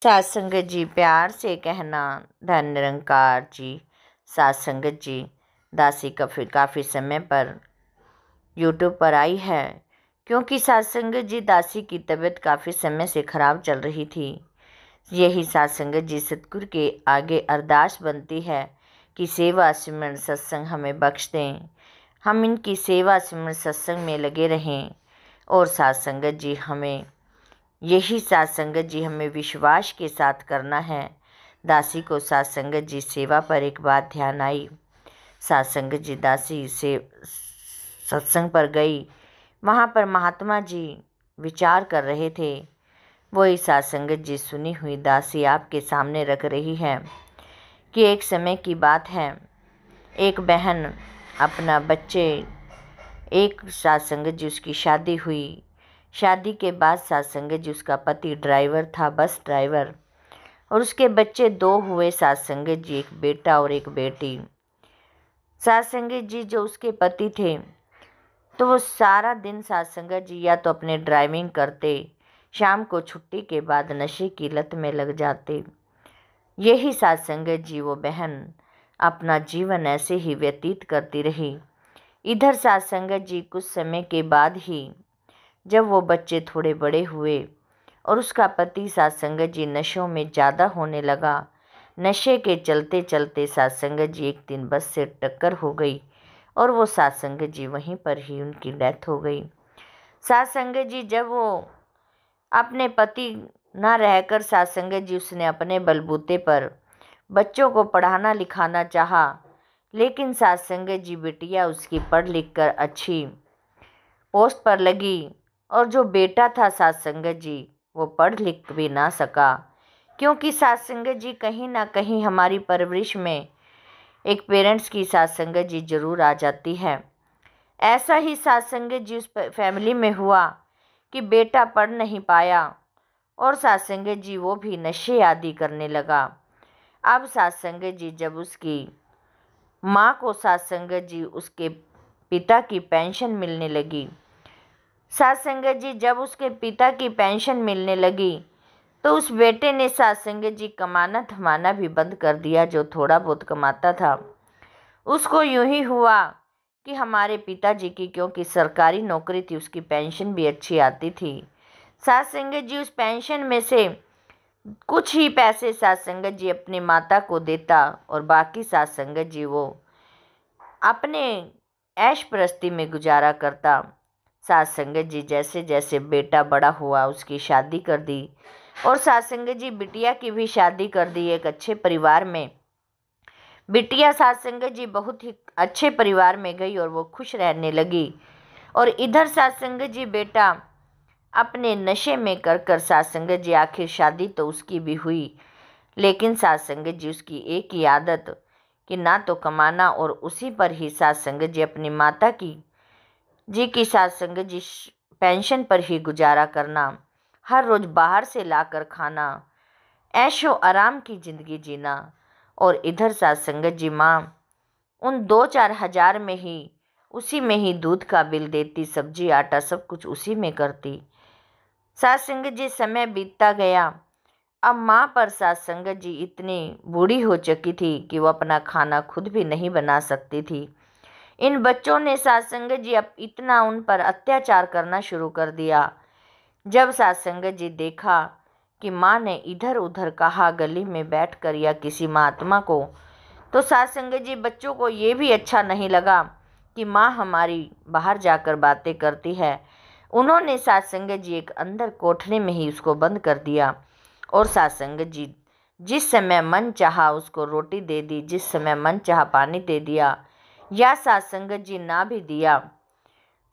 सात संगत जी, प्यार से कहना धन निरंकार जी। सात संगत जी, दासी काफ़ी समय पर यूट्यूब पर आई है, क्योंकि सात संगत जी दासी की तबीयत काफ़ी समय से ख़राब चल रही थी। यही सात संगत जी सतगुरु के आगे अरदास बनती है कि सेवा सिमरन सत्संग हमें बख्श दें, हम इनकी सेवा सिमरन सत्संग में लगे रहें। और सात संगत जी हमें यही सात संगत जी हमें विश्वास के साथ करना है। दासी को सात संगत जी सेवा पर एक बात ध्यान आई। सात संगत जी दासी से सत्संग पर गई। वहाँ पर महात्मा जी विचार कर रहे थे। वही सात संगत जी सुनी हुई दासी आपके सामने रख रही है कि एक समय की बात है, एक बहन अपना बच्चे, एक सात संगत जी उसकी शादी हुई। शादी के बाद सात संगत जी उसका पति ड्राइवर था, बस ड्राइवर, और उसके बच्चे दो हुए सात संगत जी, एक बेटा और एक बेटी। सात संगत जी जो उसके पति थे, तो वो सारा दिन सात संगत जी या तो अपने ड्राइविंग करते, शाम को छुट्टी के बाद नशे की लत में लग जाते। यही सात संगत जी वो बहन अपना जीवन ऐसे ही व्यतीत करती रही। इधर सात संगत जी कुछ समय के बाद ही जब वो बच्चे थोड़े बड़े हुए और उसका पति सात संगत जी नशों में ज़्यादा होने लगा, नशे के चलते चलते सात संगत जी एक दिन बस से टक्कर हो गई और वो सात संगत जी वहीं पर ही उनकी डेथ हो गई। सात संगत जी जब वो अपने पति ना रहकर सात संगत जी उसने अपने बलबूते पर बच्चों को पढ़ाना लिखाना चाहा, लेकिन सात संगत जी बिटिया उसकी पढ़ लिख कर अच्छी पोस्ट पर लगी, और जो बेटा था सात संगत जी वो पढ़ लिख भी ना सका, क्योंकि सात संगत जी कहीं ना कहीं हमारी परवरिश में एक पेरेंट्स की सात संगत जी जरूर आ जाती है। ऐसा ही सात संगत जी उस फैमिली में हुआ कि बेटा पढ़ नहीं पाया और सात संगत जी वो भी नशे आदि करने लगा। अब सात संगत जी जब उसकी माँ को सात संगत जी उसके पिता की पेंशन मिलने लगी, सात संगत जी जब उसके पिता की पेंशन मिलने लगी तो उस बेटे ने सात संगत जी कमाना धमाना भी बंद कर दिया। जो थोड़ा बहुत कमाता था उसको यूं ही हुआ कि हमारे पिताजी की, क्योंकि सरकारी नौकरी थी, उसकी पेंशन भी अच्छी आती थी। सात संगत जी उस पेंशन में से कुछ ही पैसे सात संगत जी अपनी माता को देता और बाकी सात संगत जी वो अपने ऐश प्रस्ती में गुजारा करता। सात संगत जी जैसे जैसे बेटा बड़ा हुआ उसकी शादी कर दी और सात संगत जी बिटिया की भी शादी कर दी एक अच्छे परिवार में। बिटिया सात संगत जी बहुत ही अच्छे परिवार में गई और वो खुश रहने लगी, और इधर सात संगत जी बेटा अपने नशे में कर कर सात संगत जी आखिर शादी तो उसकी भी हुई, लेकिन सात संगत जी उसकी एक ही आदत कि ना तो कमाना और उसी पर ही सात संगत जी अपनी माता की सात संगत जी पेंशन पर ही गुजारा करना, हर रोज़ बाहर से लाकर खाना, ऐशो आराम की ज़िंदगी जीना। और इधर सात संगत जी माँ उन 2-4 हज़ार में ही उसी में ही दूध का बिल देती, सब्जी आटा सब कुछ उसी में करती। सात संगत जी समय बीतता गया। अब माँ पर सात संगत जी इतनी बूढ़ी हो चुकी थी कि वो अपना खाना खुद भी नहीं बना सकती थी। इन बच्चों ने सात संगत जी अब इतना उन पर अत्याचार करना शुरू कर दिया। जब सात संगत जी देखा कि माँ ने इधर उधर कहा गली में बैठकर या किसी महात्मा को, तो सात संगत जी बच्चों को ये भी अच्छा नहीं लगा कि माँ हमारी बाहर जाकर बातें करती है। उन्होंने सात संगत जी एक अंदर कोठरी में ही उसको बंद कर दिया और सात संगत जी जिस समय मन चाहा उसको रोटी दे दी, जिस समय मन चाहा पानी दे दिया, या सात संगत जी ना भी दिया।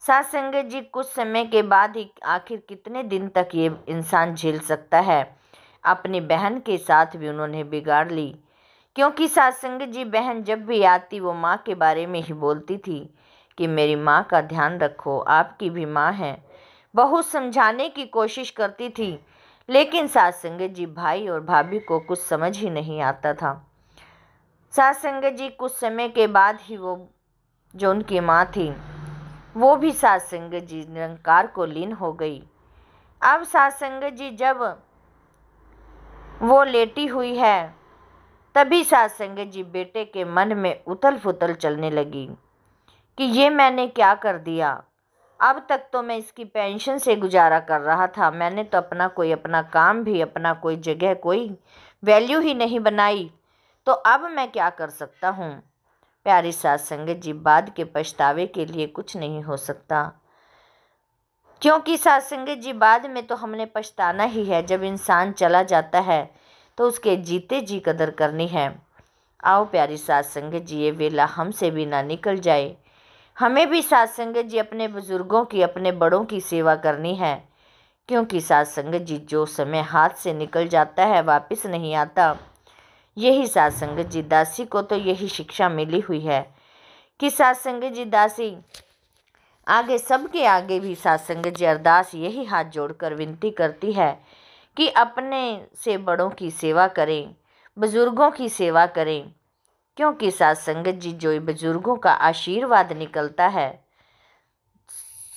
सात संगत जी कुछ समय के बाद ही, आखिर कितने दिन तक ये इंसान झेल सकता है। अपनी बहन के साथ भी उन्होंने बिगाड़ ली, क्योंकि सात संगत जी बहन जब भी आती वो माँ के बारे में ही बोलती थी कि मेरी माँ का ध्यान रखो, आपकी भी माँ है। बहुत समझाने की कोशिश करती थी, लेकिन सात संगत जी भाई और भाभी को कुछ समझ ही नहीं आता था। सात संगत जी कुछ समय के बाद ही वो जो उनकी माँ थी वो भी सात संगत जी निरंकार को लीन हो गई। अब सात संगत जी जब वो लेटी हुई है। तभी सात संगत जी बेटे के मन में उथल पुथल चलने लगी कि ये मैंने क्या कर दिया। अब तक तो मैं इसकी पेंशन से गुजारा कर रहा था। मैंने तो अपना काम भी, अपना कोई जगह, कोई वैल्यू ही नहीं बनाई। तो अब मैं क्या कर सकता हूँ। प्यारी सात संगत जी, बाद के पछतावे के लिए कुछ नहीं हो सकता, क्योंकि सात संगत जी बाद में तो हमने पछताना ही है। जब इंसान चला जाता है तो उसके जीते जी कदर करनी है। आओ प्यारी सात संगत जी, ये वेला हमसे भी ना निकल जाए। हमें भी सात संगत जी अपने बुजुर्गों की, अपने बड़ों की सेवा करनी है, क्योंकि सात संगत जी जो समय हाथ से निकल जाता है वापस नहीं आता। यही सात संगत जी दासी को तो यही शिक्षा मिली हुई है कि सात संगत जी दासी आगे, सबके आगे भी सात संगत जी अरदास यही हाथ जोड़कर विनती करती है कि अपने से बड़ों की सेवा करें, बुजुर्गों की सेवा करें, क्योंकि सात संगत जी जो बुजुर्गों का आशीर्वाद निकलता है,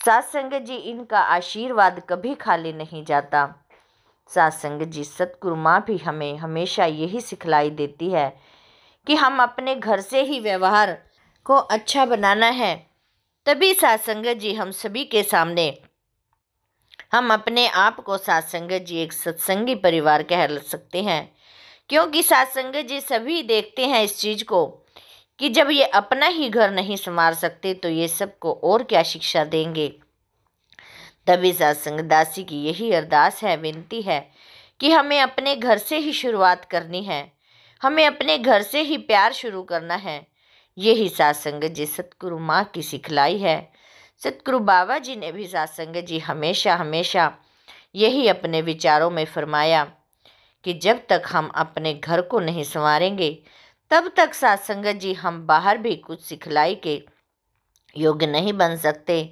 सात संगत जी इनका आशीर्वाद कभी खाली नहीं जाता। सात संगत जी सतगुरु माँ भी हमें हमेशा यही सिखलाई देती है कि हम अपने घर से ही व्यवहार को अच्छा बनाना है। तभी सात संगत जी हम सभी के सामने हम अपने आप को सात संगत जी एक सत्संगी परिवार कह सकते हैं, क्योंकि सात संगत जी सभी देखते हैं इस चीज़ को कि जब ये अपना ही घर नहीं संवार सकते तो ये सबको और क्या शिक्षा देंगे। तभी सात संगत दासी की यही अरदास है, विनती है कि हमें अपने घर से ही शुरुआत करनी है, हमें अपने घर से ही प्यार शुरू करना है। यही सात संगत जी सतगुरु माँ की सिखलाई है। सतगुरु बाबा जी ने भी सात संगत जी हमेशा हमेशा यही अपने विचारों में फरमाया कि जब तक हम अपने घर को नहीं संवारेंगे तब तक सात संगत जी हम बाहर भी कुछ सिखलाई के योग्य नहीं बन सकते।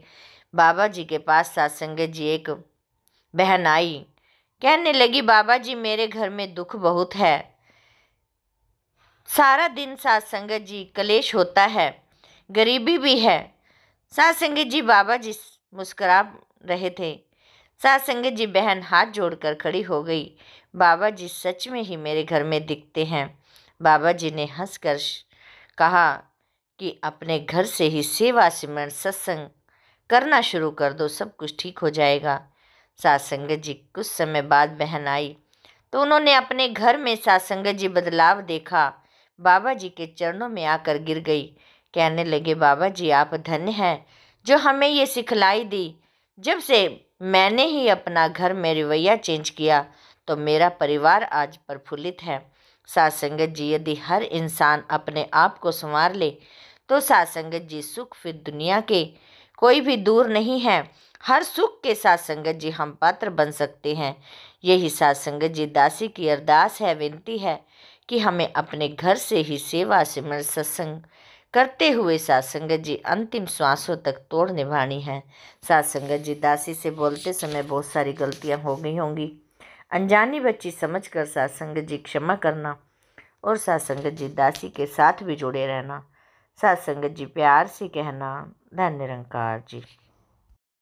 बाबा जी के पास सात संगत जी एक बहन आई, कहने लगी, बाबा जी मेरे घर में दुख बहुत है, सारा दिन सात संगत जी कलेश होता है, गरीबी भी है। सात संगत जी बाबा जी मुस्कुरा रहे थे। सात संगत जी बहन हाथ जोड़कर खड़ी हो गई। बाबा जी सच में ही मेरे घर में दिखते हैं। बाबा जी ने हंसकर कहा कि अपने घर से ही सेवा सिमरन सत्संग करना शुरू कर दो, सब कुछ ठीक हो जाएगा। सात संगत जी कुछ समय बाद बहन आई तो उन्होंने अपने घर में सात संगत जी बदलाव देखा। बाबा जी के चरणों में आकर गिर गई, कहने लगे, बाबा जी आप धन्य हैं जो हमें ये सिखलाई दी। जब से मैंने ही अपना घर में रवैया चेंज किया तो मेरा परिवार आज प्रफुल्लित है। सात संगत जी यदि हर इंसान अपने आप को संवार ले तो सात संगत जी सुख फिर दुनिया के कोई भी दूर नहीं है। हर सुख के साथ संगत जी हम पात्र बन सकते हैं। यही सात संगत जी दासी की अरदास है, विनती है कि हमें अपने घर से ही सेवा सिमरन सत्संग करते हुए सात संगत जी अंतिम श्वासों तक तोड़ निभानी है। सात संगत जी दासी से बोलते समय बहुत सारी गलतियां हो गई होंगी, अनजानी बच्ची समझकर सात संगत जी क्षमा करना और सात संगत जी दासी के साथ भी जुड़े रहना। सात संगत जी प्यार से कहना, धन्य निरंकार जी।